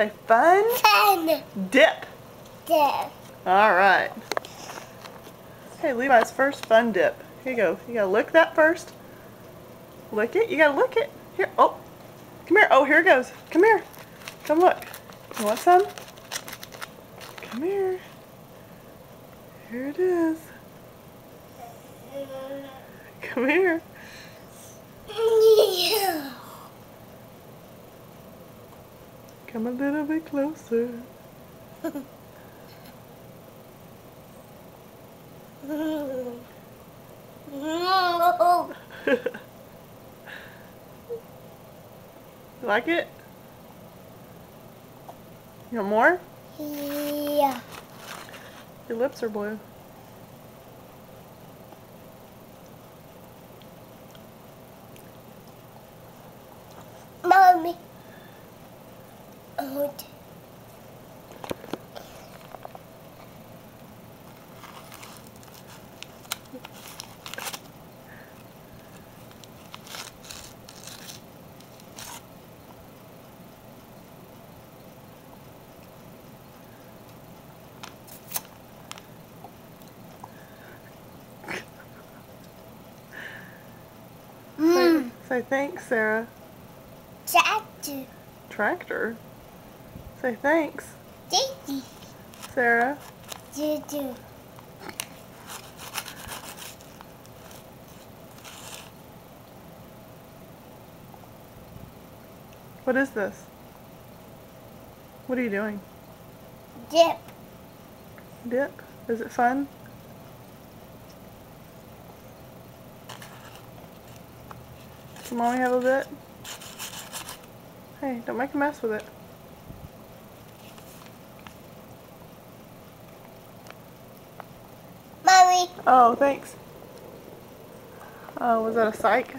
Say fun. Fun. Dip. Dip. All right. Okay, Levi's first fun dip. Here you go. You gotta lick that first. Lick it. You gotta lick it. Here. Oh. Come here. Oh, here it goes. Come here. Come look. You want some? Come here. Here it is. Come here. Yeah. Come a little bit closer. No. Like it? You want more? Yeah. Your lips are blue. Mommy. Oh. Say thanks, Sarah. Tractor. Tractor? Say thanks, Daisy. Sarah. Do. What is this? What are you doing? Dip. Dip? Is it fun? Can Mommy have a bit? Hey, don't make a mess with it. Mommy. Oh, thanks. Oh, was that a psych?